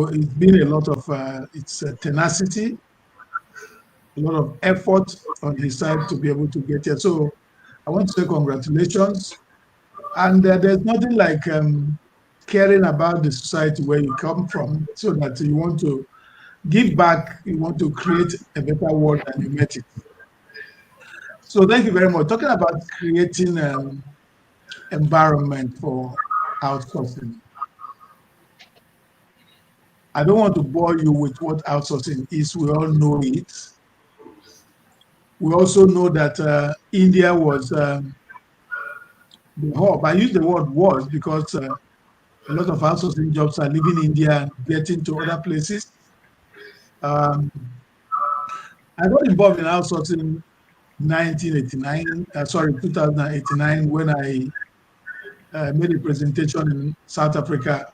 it's been a lot of tenacity, a lot of effort on his side to be able to get here. So I want to say congratulations. And there's nothing like caring about the society where you come from, so that you want to give back, you want to create a better world than you met it. So thank you very much. Talking about creating environment for outsourcing. I don't want to bore you with what outsourcing is. We all know it. We also know that India was the hub. I use the word was because a lot of outsourcing jobs are leaving India and getting to other places. Um, I got involved in outsourcing 2089, when I made a presentation in South Africa,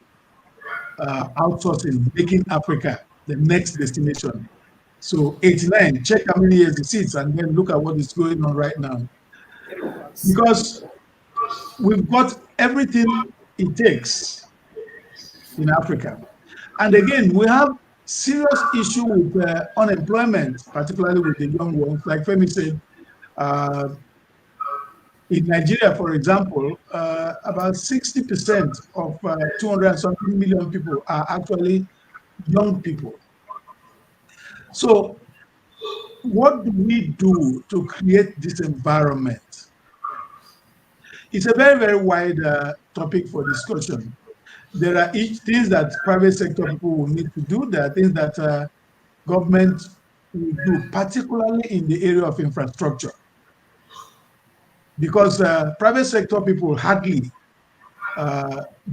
outsourcing, making Africa the next destination. So 89, check how many years it is, and then look at what is going on right now. Because we've got everything it takes in Africa. And again, we have serious issue with unemployment, particularly with the young ones. Like Femi said, in Nigeria, for example, about 60% of 200 something million people are actually young people. So what do we do to create this environment? It's a very, very wide topic for discussion. There are each things that private sector people will need to do. There are things that government will do, particularly in the area of infrastructure. Because private sector people hardly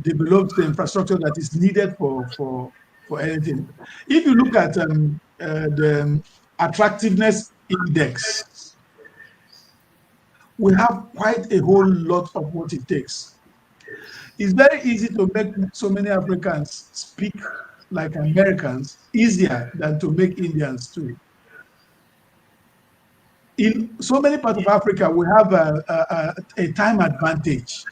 develop the infrastructure that is needed for anything. If you look at the attractiveness index, we have quite a whole lot of what it takes. It's very easy to make so many Africans speak like Americans, easier than to make Indians too. In so many parts of Africa, we have a time advantage.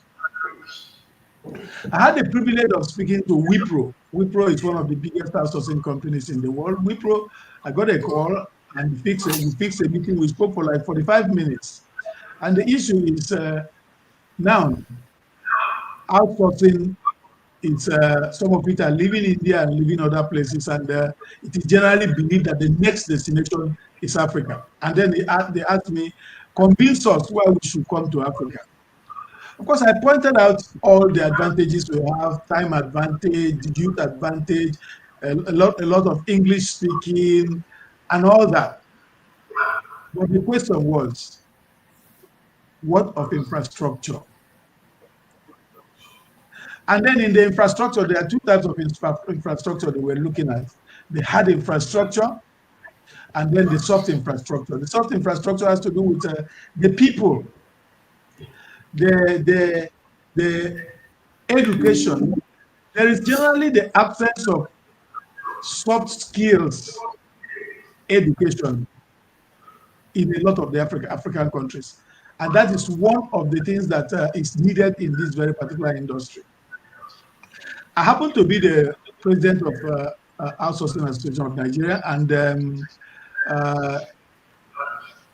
I had the privilege of speaking to Wipro. Wipro is one of the biggest outsourcing companies in the world. Wipro, I got a call and we fixed a meeting. We spoke for like 45 minutes. And the issue is now outsourcing. It's some of it are leaving India and leaving other places, and it is generally believed that the next destination is Africa. And then they asked me, convince us why we should come to Africa. Of course, I pointed out all the advantages we have: time advantage, youth advantage, a lot of English speaking, and all that. But the question was, what of infrastructure? And then in the infrastructure, there are two types of infrastructure that we're looking at: the hard infrastructure and then the soft infrastructure. The soft infrastructure has to do with the people, the education. There is generally the absence of soft skills education in a lot of the African countries. And that is one of the things that is needed in this very particular industry. I happen to be the president of Outsourcing Association of Nigeria, and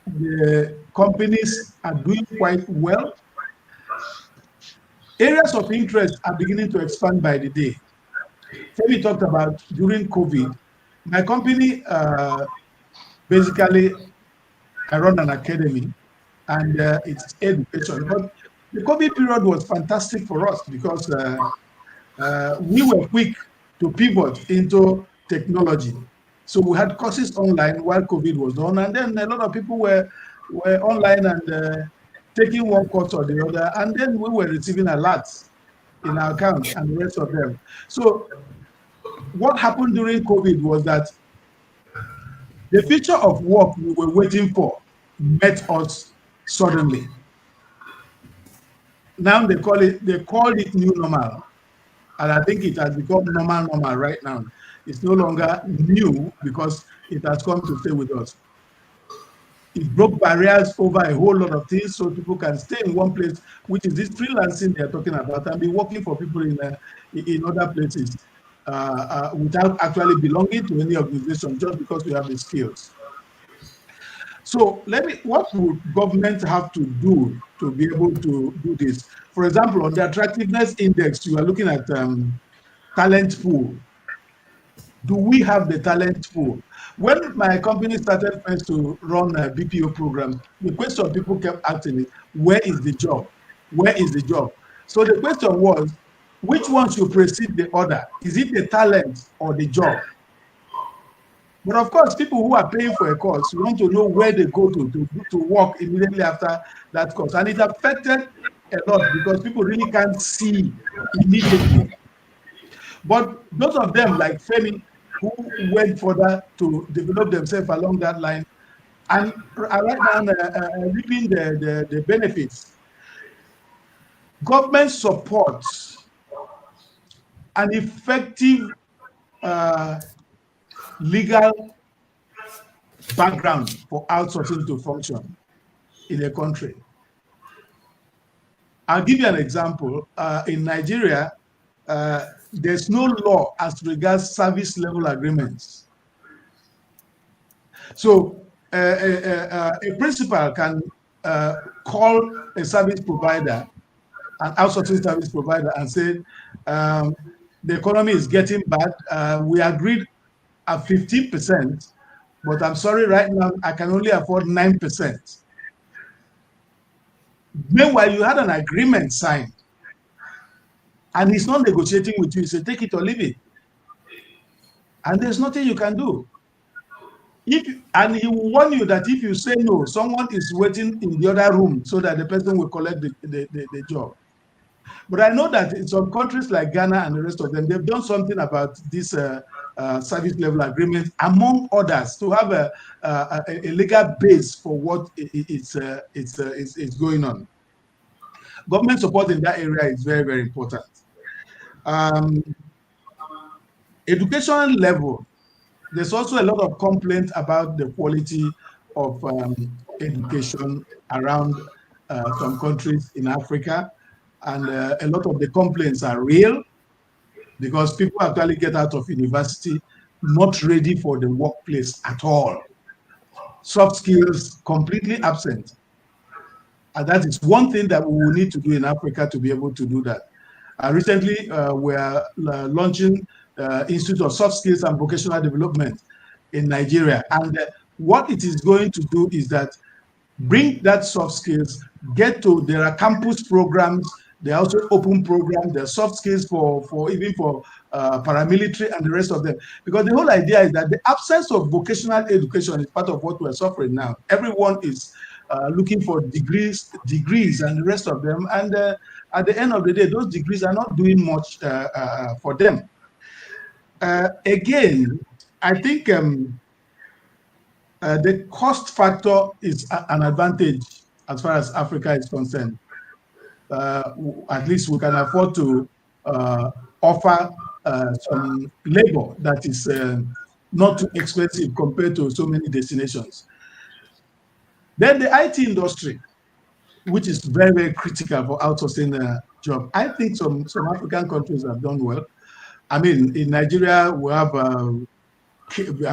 the companies are doing quite well. Areas of interest are beginning to expand by the day. So we talked about during COVID. My company, basically, I run an academy, and it's education. But the COVID period was fantastic for us because we were quick to pivot into technology. So we had courses online while COVID was on, and then a lot of people were online and taking one course or the other, and then we were receiving alerts in our account and the rest of them. So what happened during COVID was that the future of work we were waiting for met us suddenly. Now they called it new normal. And I think it has become normal right now. It's no longer new because it has come to stay with us. It broke barriers over a whole lot of things so people can stay in one place, which is this freelancing they're talking about, and be working for people in other places. without actually belonging to any organization, just because we have the skills. So what would government have to do to be able to do this? For example, on the attractiveness index, you are looking at talent pool. Do we have the talent pool? When my company started first to run a BPO program, the question people kept asking is, where is the job? Where is the job? So the question was, which one should precede the other? Is it the talent or the job? But of course, people who are paying for a course want to know where they go to work immediately after that course. And it affected a lot because people really can't see immediately. But those of them, like Femi, who went further to develop themselves along that line, and are right now reaping the benefits. Government supports an effective legal background for outsourcing to function in a country. I'll give you an example. In Nigeria, there's no law as regards service level agreements. So a principal can call a service provider, an outsourcing service provider, and say, the economy is getting bad. We agreed at 15%, but I'm sorry, right now I can only afford 9%. Meanwhile, you had an agreement signed, and he's not negotiating with you. He said, take it or leave it. And there's nothing you can do. And he will warn you that if you say no, someone is waiting in the other room so that the person will collect the job. But I know that in some countries like Ghana and the rest of them, they've done something about this service level agreement, among others, to have a legal base for what is going on. Government support in that area is very, very important. Education level, there's also a lot of complaints about the quality of education around some countries in Africa. And a lot of the complaints are real because people actually get out of university not ready for the workplace at all. Soft skills completely absent. And that is one thing that we will need to do in Africa to be able to do that. Recently, we are launching Institute of Soft Skills and Vocational Development in Nigeria. And what it is going to do is that bring that soft skills, there are campus programs, there are also open programs, there are soft skills for paramilitary and the rest of them. Because the whole idea is that the absence of vocational education is part of what we're suffering now. Everyone is looking for degrees and the rest of them. And at the end of the day, those degrees are not doing much for them. Again, I think the cost factor is an advantage as far as Africa is concerned. At least we can afford to offer some labor that is not too expensive compared to so many destinations. Then the IT industry, which is very, very critical for outsourcing a job. I think some African countries have done well. I mean, in Nigeria, we have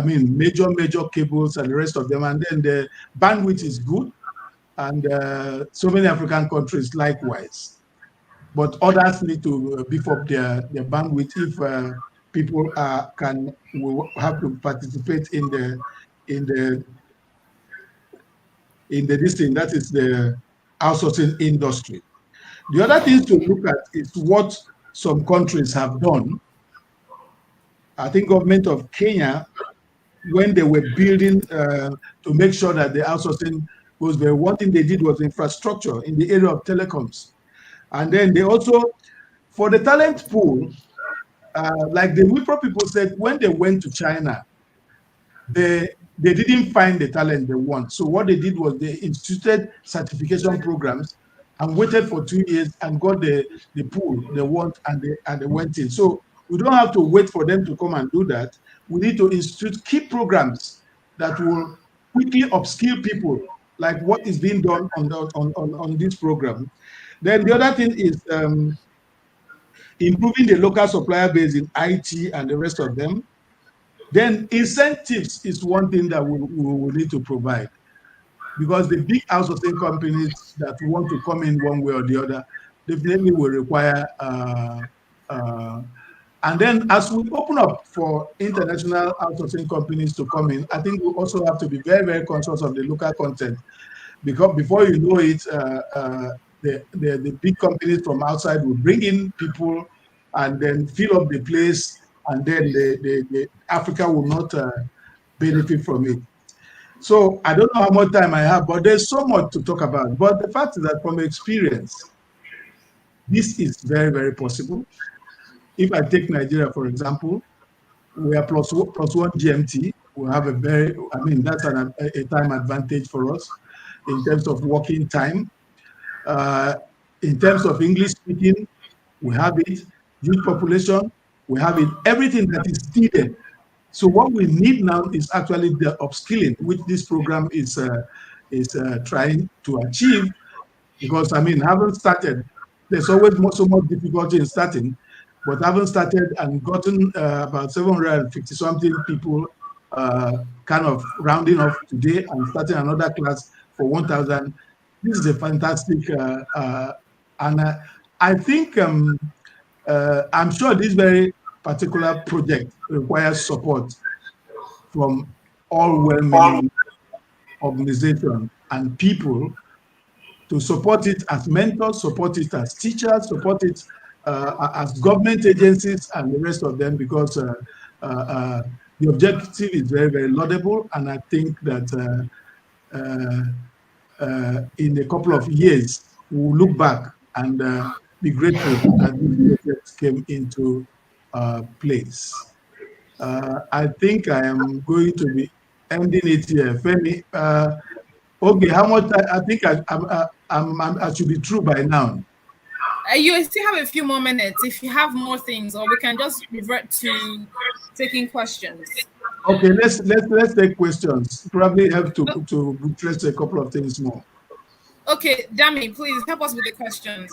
major cables and the rest of them, and then the bandwidth is good, and so many African countries likewise. But others need to beef up their bandwidth if people will have to participate in the this thing, that is the outsourcing industry. The other thing to look at is what some countries have done. I think government of Kenya, when they were building to make sure that the outsourcing goes there, one thing they did was infrastructure in the area of telecoms. And then they also, for the talent pool, like the Wipro people said, when they went to China, they didn't find the talent they want. So what they did was they instituted certification programs and waited for 2 years and got the pool they want, and they went in. So we don't have to wait for them to come and do that. We need to institute key programs that will quickly upskill people, like what is being done on this program. Then the other thing is improving the local supplier base in IT and the rest of them. Then incentives is one thing that we will need to provide, because the big outsourcing companies that want to come in one way or the other definitely will require and then as we open up for international outsourcing companies to come in, I think we also have to be very, very conscious of the local content, because before you know it, the big companies from outside will bring in people and then fill up the place, and then the Africa will not benefit from it. So I don't know how much time I have, but there's so much to talk about. But the fact is that from experience, this is very, very possible. If I take Nigeria, for example, we are plus one GMT. We have that's a time advantage for us in terms of working time. In terms of English speaking, we have it. Youth population, we have it. Everything that is needed. So what we need now is actually the upskilling, which this program is trying to achieve. Because having started, there's always so much difficulty in starting, but having started and gotten about 750 something people kind of rounding off today and starting another class for 1,000, this is a fantastic, and I think I'm sure this very particular project requires support from all well-meaning organizations and people to support it as mentors, support it as teachers, support it as government agencies and the rest of them, because the objective is very, very laudable. And I think that in a couple of years, we'll look back and be grateful that these projects came into place. I think I am going to be ending it here. Femi, okay, how much? I think I should be through by now. You still have a few more minutes if you have more things, or we can just revert to taking questions. Okay, let's take questions. Probably have to address a couple of things more. Okay, Dami, please help us with the questions.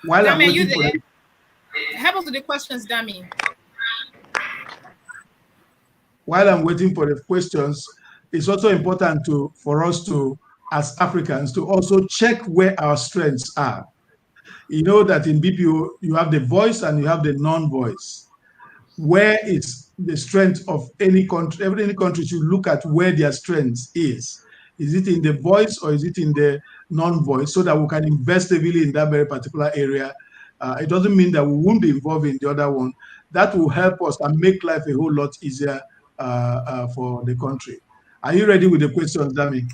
While Dami, I'm waiting for it, help us with the questions, Dami. While I'm waiting for the questions, it's also important for us to, as Africans, to also check where our strengths are. You know that in BPO, you have the voice and you have the non-voice. Where is the strength of any country? Any country should look at where their strength is. Is it in the voice or is it in the non-voice, so that we can invest heavily in that very particular area? It doesn't mean that we won't be involved in the other one. That will help us and make life a whole lot easier for the country. Are you ready with the questions, Dami?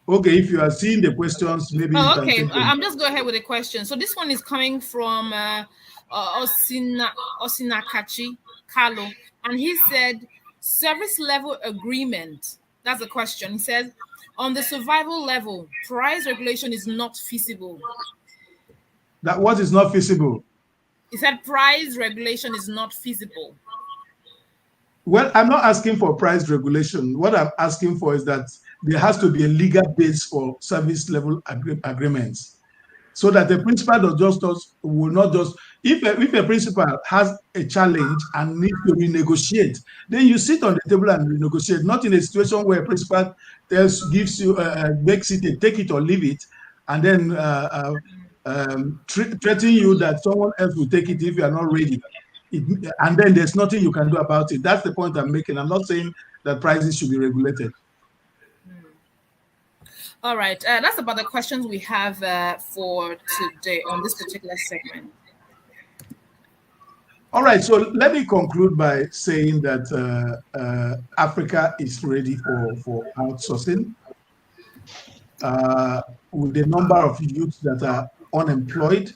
Okay, if you are seeing the questions, maybe you can take them. I'm just go ahead with the question. So this one is coming from Osinakachi Carlo, and he said, service level agreement. That's a question. He says, on the survival level, price regulation is not feasible. That what is not feasible? He said price regulation is not feasible. Well, I'm not asking for price regulation. What I'm asking for is that there has to be a legal base for service level agreements, so that the principal will not just, if a principal has a challenge and needs to renegotiate, then you sit on the table and renegotiate, not in a situation where a principal gives you, makes it a take it or leave it, and then threaten you that someone else will take it if you are not ready. And then there's nothing you can do about it. That's the point I'm making. I'm not saying that prices should be regulated. All right, that's about the questions we have for today on this particular segment. All right, so let me conclude by saying that Africa is ready for outsourcing. With the number of youths that are unemployed,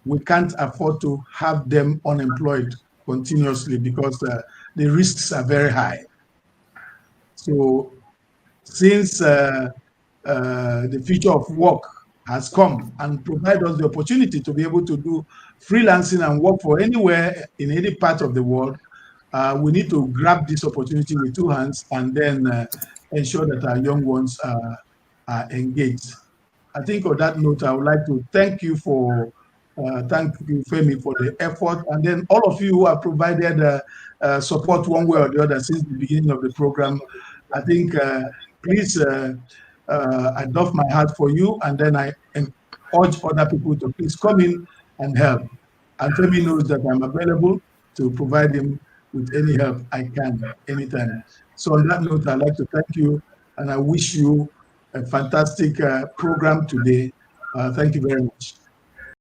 we can't afford to have them unemployed continuously, because the risks are very high. So since the future of work has come and provide us the opportunity to be able to do freelancing and work for anywhere in any part of the world. We need to grab this opportunity with two hands and then ensure that our young ones are engaged. I think on that note, I would like to thank you, Femi, for the effort, and then all of you who have provided support one way or the other since the beginning of the program. I think please, I doff my hat for you, and then I urge other people to please come in and help. And Femi knows that I'm available to provide him with any help I can anytime. So on that note, I'd like to thank you, and I wish you a fantastic program today. Thank you very much.